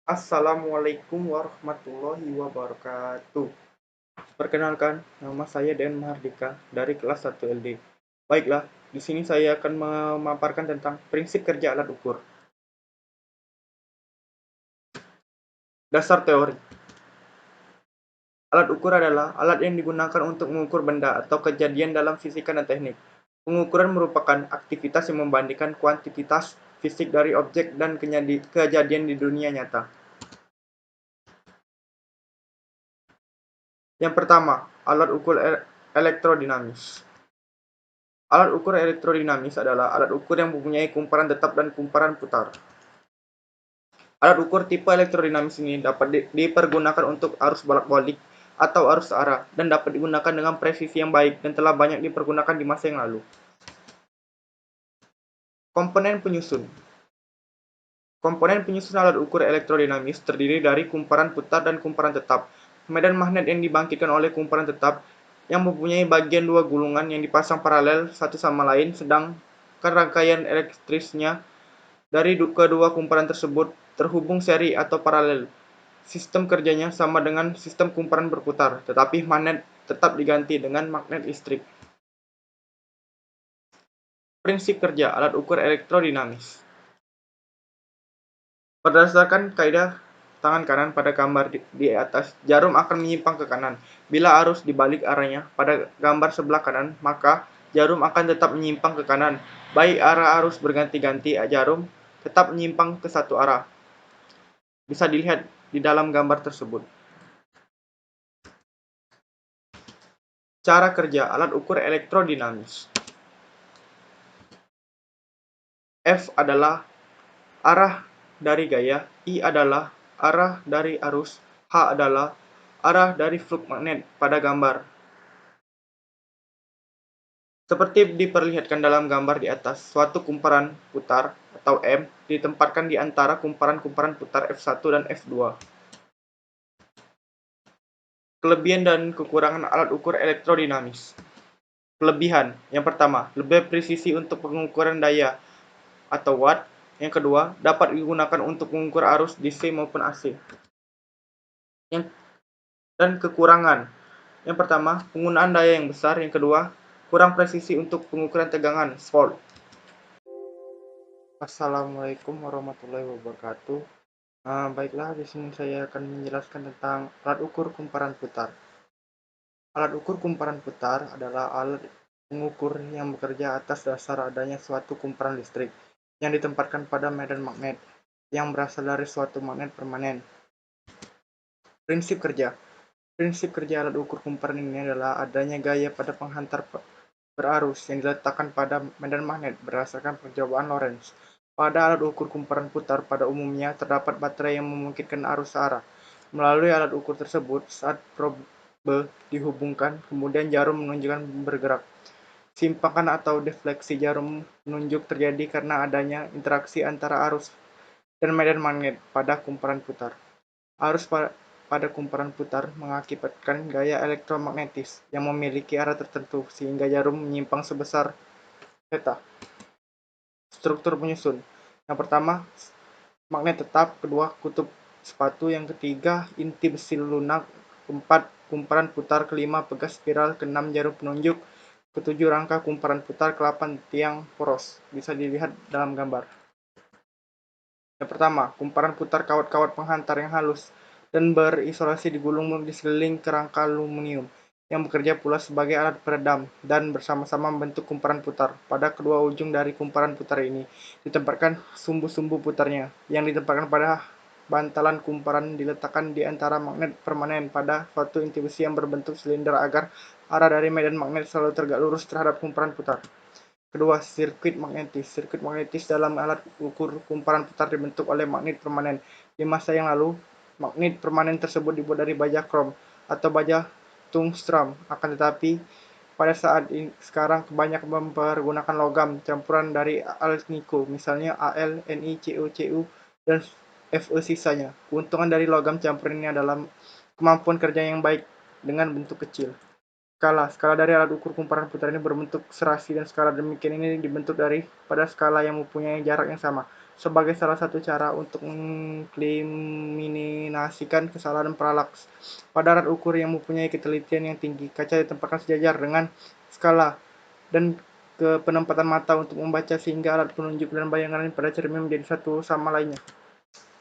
Assalamualaikum warahmatullahi wabarakatuh. Perkenalkan, nama saya Den Mahardika dari kelas 1 LD. Baiklah, di sini saya akan memaparkan tentang prinsip kerja alat ukur. Dasar teori. Alat ukur adalah alat yang digunakan untuk mengukur benda atau kejadian dalam fisika dan teknik. Pengukuran merupakan aktivitas yang membandingkan kuantitas fisik dari objek dan kejadian di dunia nyata. Yang pertama, alat ukur elektrodinamis. Alat ukur elektrodinamis adalah alat ukur yang mempunyai kumparan tetap dan kumparan putar. Alat ukur tipe elektrodinamis ini dapat dipergunakan untuk arus bolak-balik atau arus searah dan dapat digunakan dengan presisi yang baik dan telah banyak dipergunakan di masa yang lalu. Komponen penyusun. Komponen penyusun alat ukur elektrodinamis terdiri dari kumparan putar dan kumparan tetap. Medan magnet yang dibangkitkan oleh kumparan tetap yang mempunyai bagian dua gulungan yang dipasang paralel satu sama lain, sedangkan rangkaian elektrisnya dari kedua kumparan tersebut terhubung seri atau paralel. Sistem kerjanya sama dengan sistem kumparan berputar, tetapi magnet tetap diganti dengan magnet listrik. Prinsip kerja alat ukur elektrodinamis. Berdasarkan kaidah tangan kanan pada gambar di atas, jarum akan menyimpang ke kanan. Bila arus dibalik arahnya pada gambar sebelah kanan, maka jarum akan tetap menyimpang ke kanan. Baik arah arus berganti-ganti, jarum tetap menyimpang ke satu arah. Bisa dilihat di dalam gambar tersebut. Cara kerja alat ukur elektrodinamis. F adalah arah dari gaya, I adalah arah dari arus, H adalah arah dari flux magnet pada gambar. Seperti diperlihatkan dalam gambar di atas, suatu kumparan putar atau M ditempatkan di antara kumparan-kumparan putar F1 dan F2. Kelebihan dan kekurangan alat ukur elektrodinamis. Kelebihan, yang pertama, lebih presisi untuk pengukuran daya atau watt. Yang kedua, dapat digunakan untuk mengukur arus DC maupun AC. Dan kekurangan, yang pertama, penggunaan daya yang besar. Yang kedua, kurang presisi untuk pengukuran tegangan, volt. Assalamualaikum warahmatullahi wabarakatuh. Baiklah, di sini saya akan menjelaskan tentang alat ukur kumparan putar. Alat ukur kumparan putar adalah alat pengukur yang bekerja atas dasar adanya suatu kumparan listrik yang ditempatkan pada medan magnet yang berasal dari suatu magnet permanen. Prinsip kerja. Prinsip kerja alat ukur kumparan ini adalah adanya gaya pada penghantar berarus yang diletakkan pada medan magnet berdasarkan percobaan Lorentz. Pada alat ukur kumparan putar pada umumnya terdapat baterai yang memungkinkan arus searah. Melalui alat ukur tersebut, saat probe dihubungkan, kemudian jarum menunjukkan bergerak. Simpangan atau defleksi jarum menunjuk terjadi karena adanya interaksi antara arus dan medan magnet pada kumparan putar. Arus pada kumparan putar mengakibatkan gaya elektromagnetis yang memiliki arah tertentu sehingga jarum menyimpang sebesar theta. Struktur penyusun. Yang pertama, magnet tetap. Kedua, kutub sepatu. Yang ketiga, inti besi lunak. Keempat, kumparan putar. Kelima, pegas spiral. Keenam, jarum penunjuk. Ketujuh, rangka kumparan putar. Kelapan, tiang poros. Bisa dilihat dalam gambar. Yang pertama, kumparan putar kawat-kawat penghantar yang halus dan berisolasi digulung di sekeliling kerangka aluminium yang bekerja pula sebagai alat peredam dan bersama-sama membentuk kumparan putar. Pada kedua ujung dari kumparan putar ini ditempatkan sumbu-sumbu putarnya yang ditempatkan pada bantalan kumparan diletakkan di antara magnet permanen pada suatu inti besi yang berbentuk silinder agar arah dari medan magnet selalu tegak lurus terhadap kumparan putar. Kedua, sirkuit magnetis. Sirkuit magnetis dalam alat ukur kumparan putar dibentuk oleh magnet permanen. Di masa yang lalu, magnet permanen tersebut dibuat dari baja krom atau baja tungstram. Akan tetapi, pada saat sekarang kebanyakan mempergunakan logam campuran dari alnico, misalnya Al, Ni, Cu, dan Fe sisanya. Keuntungan dari logam campuran ini adalah kemampuan kerja yang baik dengan bentuk kecil. Skala dari alat ukur kumparan putar ini berbentuk serasi dan skala demikian ini dibentuk pada skala yang mempunyai jarak yang sama. Sebagai salah satu cara untuk mengeliminasikan kesalahan paralaks pada alat ukur yang mempunyai ketelitian yang tinggi, kaca ditempatkan sejajar dengan skala dan ke penempatan mata untuk membaca sehingga alat penunjuk dan bayangan pada cermin menjadi satu sama lainnya.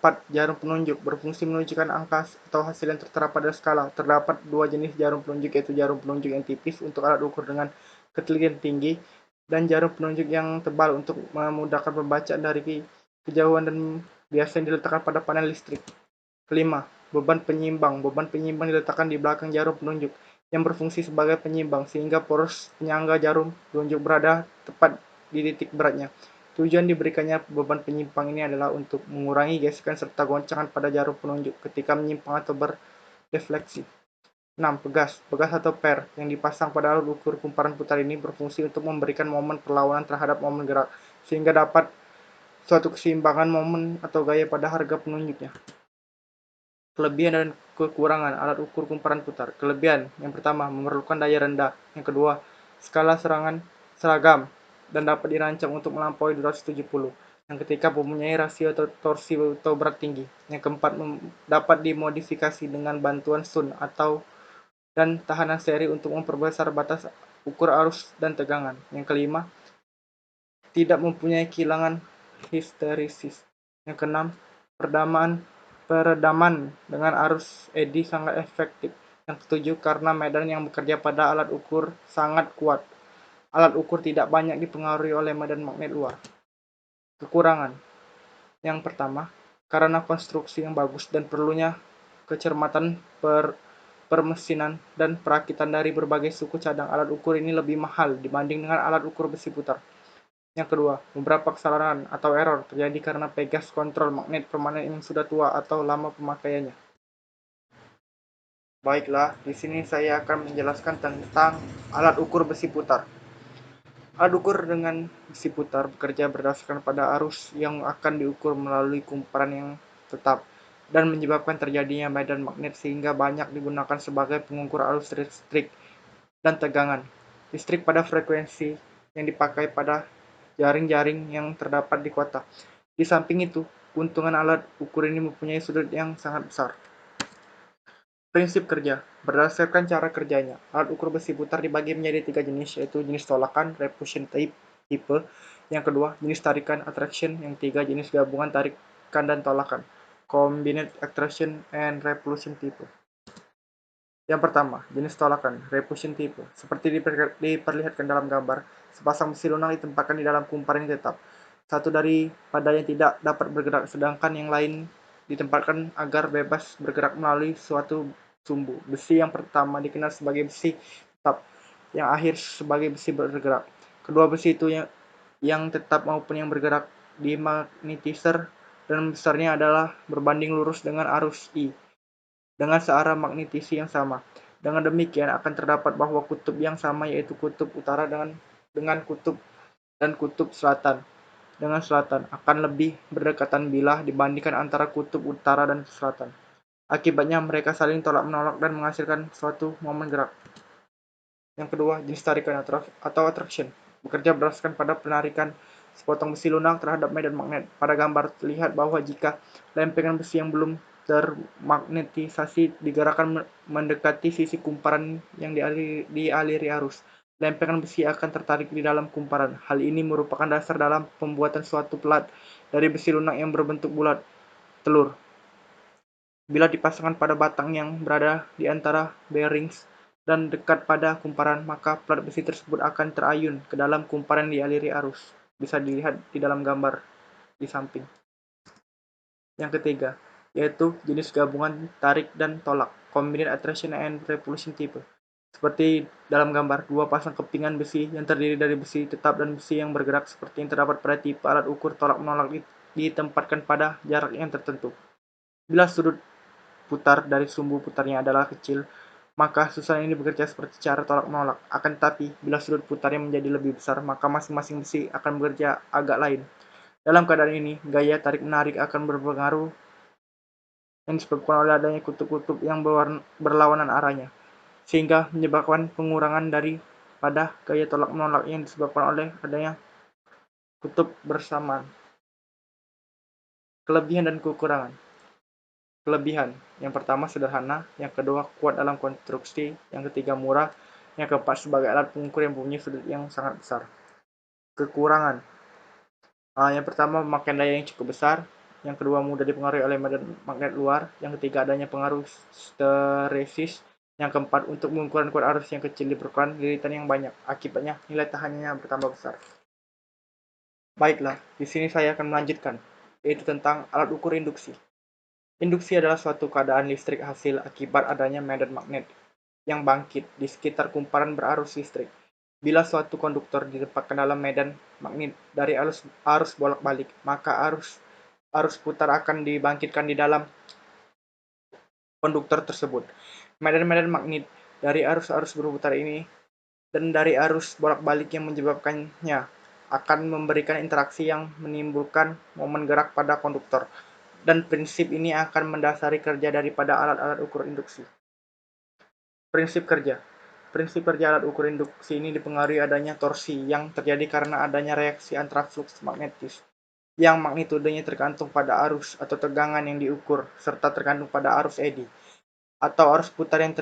4. Jarum penunjuk berfungsi menunjukkan angka atau hasil yang tertera pada skala. Terdapat dua jenis jarum penunjuk, yaitu jarum penunjuk yang tipis untuk alat ukur dengan ketelitian tinggi dan jarum penunjuk yang tebal untuk memudahkan pembacaan dari kejauhan dan biasanya diletakkan pada panel listrik. Kelima, beban penyimbang. Beban penyimbang diletakkan di belakang jarum penunjuk yang berfungsi sebagai penyimbang sehingga poros penyangga jarum penunjuk berada tepat di titik beratnya. Tujuan diberikannya beban penyimbang ini adalah untuk mengurangi gesekan serta goncangan pada jarum penunjuk ketika menyimpang atau berdefleksi. 6. Pegas. Pegas atau per yang dipasang pada alat ukur kumparan putar ini berfungsi untuk memberikan momen perlawanan terhadap momen gerak, sehingga dapat suatu keseimbangan momen atau gaya pada harga penunjuknya. Kelebihan dan kekurangan alat ukur kumparan putar. Kelebihan, yang pertama, memerlukan daya rendah. Yang kedua, skala serangan seragam dan dapat dirancang untuk melampaui 270. Yang ketiga, mempunyai rasio atau torsi atau berat tinggi. Yang keempat, dapat dimodifikasi dengan bantuan sun atau dan tahanan seri untuk memperbesar batas ukur arus dan tegangan. Yang kelima, tidak mempunyai kilangan histeresis. Yang keenam, peredaman dengan arus eddy sangat efektif. Yang ketujuh, karena medan yang bekerja pada alat ukur sangat kuat. Alat ukur tidak banyak dipengaruhi oleh medan magnet luar. Kekurangan. Yang pertama, karena konstruksi yang bagus dan perlunya kecermatan permesinan dan perakitan dari berbagai suku cadang, alat ukur ini lebih mahal dibanding dengan alat ukur besi putar. Yang kedua, beberapa kesalahan atau error terjadi karena pegas kontrol magnet permanen yang sudah tua atau lama pemakaiannya. Baiklah, di sini saya akan menjelaskan tentang alat ukur besi putar. Alat ukur dengan besi putar bekerja berdasarkan pada arus yang akan diukur melalui kumparan yang tetap dan menyebabkan terjadinya medan magnet sehingga banyak digunakan sebagai pengukur arus listrik dan tegangan listrik pada frekuensi yang dipakai pada jaring-jaring yang terdapat di kota. Di samping itu, keuntungan alat ukur ini mempunyai sudut yang sangat besar. Prinsip kerja. Berdasarkan cara kerjanya, alat ukur besi putar dibagi menjadi 3 jenis, yaitu jenis tolakan, repulsion tipe, yang kedua, jenis tarikan, attraction, yang ketiga, jenis gabungan tarikan dan tolakan, combined attraction and repulsion type. Yang pertama, jenis tolakan, repulsion type. Seperti diperlihatkan dalam gambar, sepasang besi lunak ditempatkan di dalam kumparan yang tetap. Satu daripada yang tidak dapat bergerak, sedangkan yang lain ditempatkan agar bebas bergerak melalui suatu sumbu. Besi yang pertama dikenal sebagai besi tetap, yang akhir sebagai besi bergerak. Kedua besi itu yang tetap maupun yang bergerak dimagnetisir dan besarnya adalah berbanding lurus dengan arus I dengan searah magnetisi yang sama. Dengan demikian akan terdapat bahwa kutub yang sama, yaitu kutub utara dengan kutub dan kutub selatan dengan selatan akan lebih berdekatan bila dibandingkan antara kutub utara dan selatan. Akibatnya mereka saling tolak-menolak dan menghasilkan suatu momen gerak. Yang kedua, jenis tarikan atau attraction bekerja berdasarkan pada penarikan sepotong besi lunak terhadap medan magnet. Pada gambar terlihat bahwa jika lempengan besi yang belum termagnetisasi digerakkan mendekati sisi kumparan yang dialiri arus, lempengan besi akan tertarik di dalam kumparan. Hal ini merupakan dasar dalam pembuatan suatu pelat dari besi lunak yang berbentuk bulat telur. Bila dipasangkan pada batang yang berada di antara bearings dan dekat pada kumparan, maka pelat besi tersebut akan terayun ke dalam kumparan yang dialiri arus. Bisa dilihat di dalam gambar di samping. Yang ketiga, yaitu jenis gabungan tarik dan tolak, combined attraction and repulsion type. Seperti dalam gambar, dua pasang kepingan besi yang terdiri dari besi tetap dan besi yang bergerak seperti yang terdapat pada tipe alat ukur tolak-menolak ditempatkan pada jarak yang tertentu. Bila sudut putar dari sumbu putarnya adalah kecil, maka susunan ini bekerja seperti cara tolak-menolak. Akan tetapi, bila sudut putarnya menjadi lebih besar, maka masing-masing besi akan bekerja agak lain. Dalam keadaan ini, gaya tarik-menarik akan berpengaruh yang disebabkan oleh adanya kutub-kutub yang berlawanan arahnya. sehingga menyebabkan pengurangan daripada gaya tolak-menolak yang disebabkan oleh adanya kutub bersamaan. Kelebihan dan kekurangan. Kelebihan, yang pertama sederhana, yang kedua kuat dalam konstruksi, yang ketiga murah, yang keempat sebagai alat pengukur yang mempunyai sudut yang sangat besar. Kekurangan, yang pertama memakai daya yang cukup besar, yang kedua mudah dipengaruhi oleh medan magnet luar, yang ketiga adanya pengaruh stereosis, yang keempat untuk pengukuran kuat arus yang kecil diperlukan lilitan yang banyak, akibatnya nilai tahanannya bertambah besar. Baiklah, di sini saya akan melanjutkan, yaitu tentang alat ukur induksi. Induksi adalah suatu keadaan listrik hasil akibat adanya medan magnet yang bangkit di sekitar kumparan berarus listrik. Bila suatu konduktor ditempatkan dalam medan magnet dari arus bolak-balik, maka arus putar akan dibangkitkan di dalam konduktor tersebut. Medan-medan magnet dari arus-arus berputar ini dan dari arus bolak-balik yang menyebabkannya akan memberikan interaksi yang menimbulkan momen gerak pada konduktor. Dan prinsip ini akan mendasari kerja daripada alat-alat ukur induksi. Prinsip kerja. Prinsip kerja alat ukur induksi ini dipengaruhi adanya torsi yang terjadi karena adanya reaksi antara flux magnetis, yang magnitudenya tergantung pada arus atau tegangan yang diukur, serta tergantung pada arus eddy, atau arus putar yang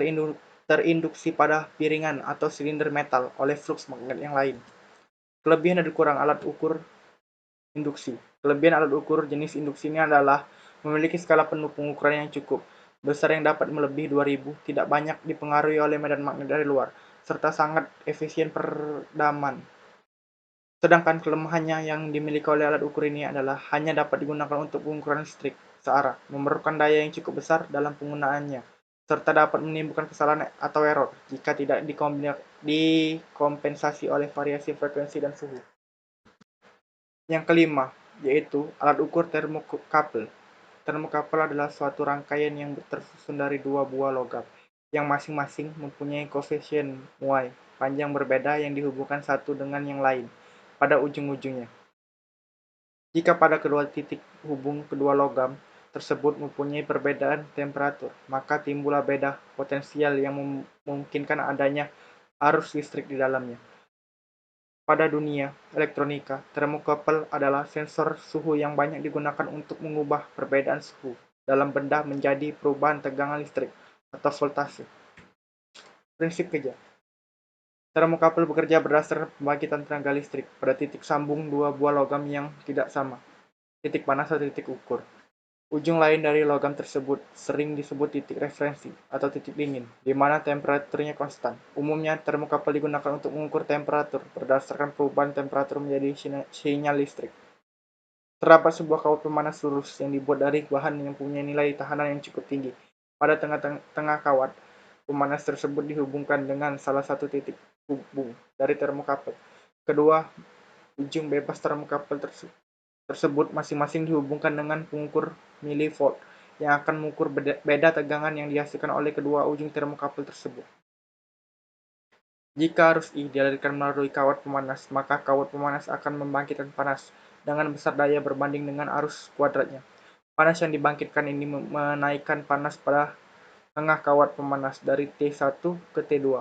terinduksi pada piringan atau silinder metal oleh flux magnet yang lain. Kelebihan dan kekurangan alat ukur induksi. Kelebihan alat ukur jenis induksi ini adalah memiliki skala penuh pengukuran yang cukup besar yang dapat melebihi 2000, tidak banyak dipengaruhi oleh medan magnet dari luar, serta sangat efisien peredaman. Sedangkan kelemahannya yang dimiliki oleh alat ukur ini adalah hanya dapat digunakan untuk pengukuran listrik searah, memerlukan daya yang cukup besar dalam penggunaannya, serta dapat menimbulkan kesalahan atau error jika tidak dikompensasi oleh variasi frekuensi dan suhu. Yang kelima, yaitu alat ukur termokouple. Termokouple adalah suatu rangkaian yang tersusun dari dua buah logam, yang masing-masing mempunyai koefisien muai panjang berbeda yang dihubungkan satu dengan yang lain pada ujung-ujungnya. Jika pada kedua titik hubung kedua logam tersebut mempunyai perbedaan temperatur, maka timbullah beda potensial yang memungkinkan adanya arus listrik di dalamnya. Pada dunia elektronika, termokouple adalah sensor suhu yang banyak digunakan untuk mengubah perbedaan suhu dalam benda menjadi perubahan tegangan listrik atau voltase. Prinsip kerja. Termokouple bekerja berdasarkan pembangkitan tenaga listrik pada titik sambung dua buah logam yang tidak sama, titik panas atau titik ukur. Ujung lain dari logam tersebut sering disebut titik referensi atau titik dingin, di mana temperaturnya konstan. Umumnya, termokouple digunakan untuk mengukur temperatur berdasarkan perubahan temperatur menjadi sinyal listrik. Terdapat sebuah kawat pemanas lurus yang dibuat dari bahan yang punya nilai tahanan yang cukup tinggi. Pada tengah-tengah kawat pemanas tersebut dihubungkan dengan salah satu titik hubung dari termokouple. Kedua ujung bebas termokouple tersebut masing-masing dihubungkan dengan pengukur milivolt yang akan mengukur beda tegangan yang dihasilkan oleh kedua ujung termokouple tersebut. Jika arus I dialirkan melalui kawat pemanas, maka kawat pemanas akan membangkitkan panas dengan besar daya berbanding dengan arus kuadratnya. Panas yang dibangkitkan ini menaikkan panas pada tengah kawat pemanas dari T1 ke T2,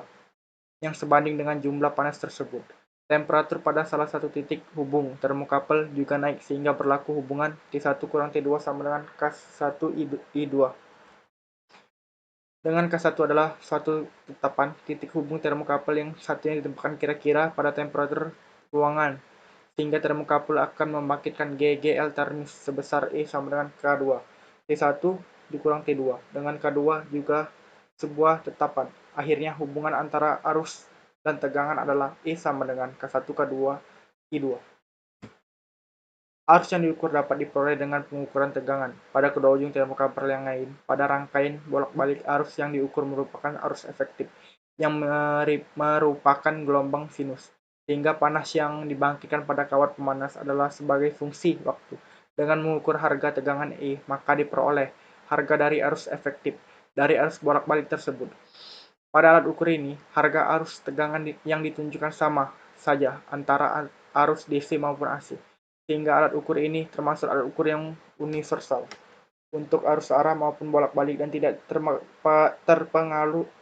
yang sebanding dengan jumlah panas tersebut. Temperatur pada salah satu titik hubung termokouple juga naik sehingga berlaku hubungan T1 kurang T2 sama dengan K1I2. Dengan K1 adalah suatu tetapan titik hubung termokouple yang satunya ditempatkan kira-kira pada temperatur ruangan, sehingga termokouple akan membangkitkan GGL termis sebesar E sama dengan K2. T1 dikurang T2 dengan K2 juga sebuah tetapan. Akhirnya hubungan antara arus dan tegangan adalah E sama dengan K1 K2 I2. Arus yang diukur dapat diperoleh dengan pengukuran tegangan pada kedua ujung termokouple yang lain. Pada rangkaian bolak-balik arus yang diukur merupakan arus efektif yang merupakan gelombang sinus, sehingga panas yang dibangkitkan pada kawat pemanas adalah sebagai fungsi waktu. Dengan mengukur harga tegangan E, maka diperoleh harga dari arus efektif dari arus bolak-balik tersebut. Pada alat ukur ini, harga arus tegangan yang ditunjukkan sama saja antara arus DC maupun AC, sehingga alat ukur ini termasuk alat ukur yang universal. untuk arus arah maupun bolak-balik dan tidak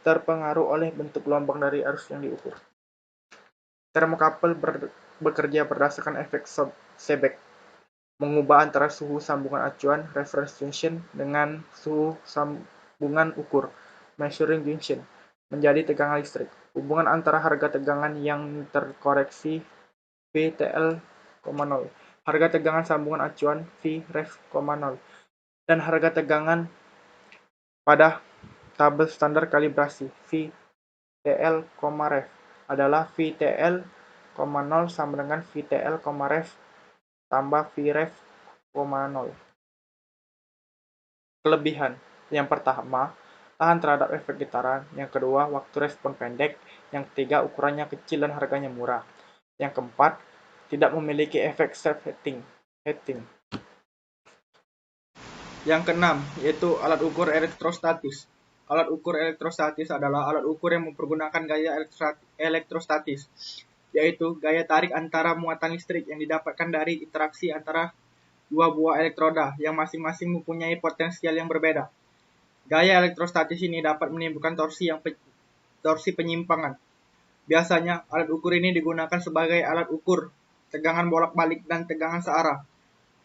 terpengaruh oleh bentuk gelombang dari arus yang diukur. Termokapel bekerja berdasarkan efek Seebeck, mengubah antara suhu sambungan acuan (reference junction) dengan suhu sambungan ukur (measuring junction) menjadi tegangan listrik. Hubungan antara harga tegangan yang terkoreksi VTL, 0, harga tegangan sambungan acuan Vref, 0, dan harga tegangan pada tabel standar kalibrasi VTL, ref adalah VTL, 0 sama dengan VTL, ref tambah Vref, 0. Kelebihan: yang pertama, tahan terhadap efek getaran; yang kedua, waktu respon pendek; yang ketiga, ukurannya kecil dan harganya murah; yang keempat, tidak memiliki efek self-heating. Yang keenam, yaitu alat ukur elektrostatis. Alat ukur elektrostatis adalah alat ukur yang mempergunakan gaya elektrostatis, yaitu gaya tarik antara muatan listrik yang didapatkan dari interaksi antara dua buah elektroda yang masing-masing mempunyai potensial yang berbeda. Gaya elektrostatis ini dapat menimbulkan torsi penyimpangan. Biasanya, alat ukur ini digunakan sebagai alat ukur tegangan bolak-balik dan tegangan searah.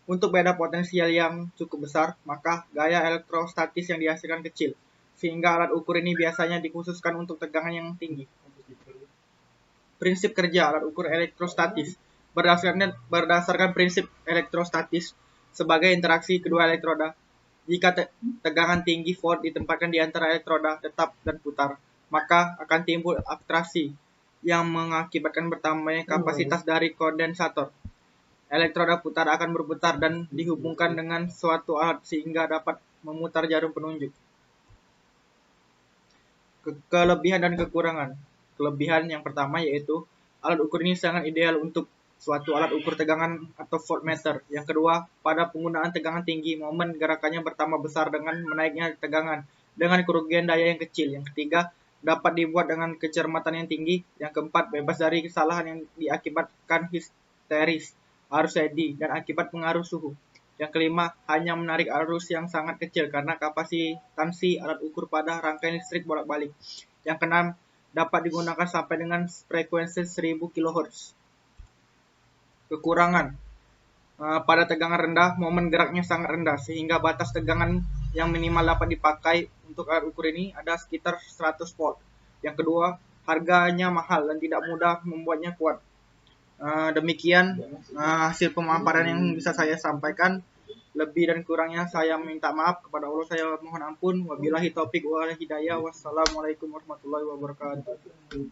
Untuk beda potensial yang cukup besar, maka gaya elektrostatis yang dihasilkan kecil, sehingga alat ukur ini biasanya dikhususkan untuk tegangan yang tinggi. Prinsip kerja alat ukur elektrostatis berdasarkan prinsip elektrostatis sebagai interaksi kedua elektroda. Jika tegangan tinggi volt ditempatkan di antara elektroda tetap dan putar, maka akan timbul atrasi yang mengakibatkan bertambahnya kapasitas dari kondensator. Elektroda putar akan berputar dan dihubungkan dengan suatu alat sehingga dapat memutar jarum penunjuk. Kelebihan dan kekurangan. Kelebihan yang pertama yaitu alat ukur ini sangat ideal untuk suatu alat ukur tegangan atau voltmeter. Yang kedua, pada penggunaan tegangan tinggi, momen gerakannya bertambah besar dengan menaiknya tegangan dengan kerugian daya yang kecil. Yang ketiga, dapat dibuat dengan kecermatan yang tinggi. Yang keempat, bebas dari kesalahan yang diakibatkan histeris, arus eddy, dan akibat pengaruh suhu. Yang kelima, hanya menarik arus yang sangat kecil karena kapasitansi alat ukur pada rangkaian listrik bolak-balik. Yang keenam, dapat digunakan sampai dengan frekuensi 1000 kHz. Kekurangan: pada tegangan rendah, momen geraknya sangat rendah, sehingga batas tegangan yang minimal dapat dipakai untuk alat ukur ini ada sekitar 100 volt. Yang kedua, harganya mahal dan tidak mudah membuatnya kuat. Demikian hasil pemaparan yang bisa saya sampaikan. Lebih dan kurangnya saya minta maaf kepada Allah, saya mohon ampun. Wabillahi taufik wal hidayah. Wassalamualaikum warahmatullahi wabarakatuh.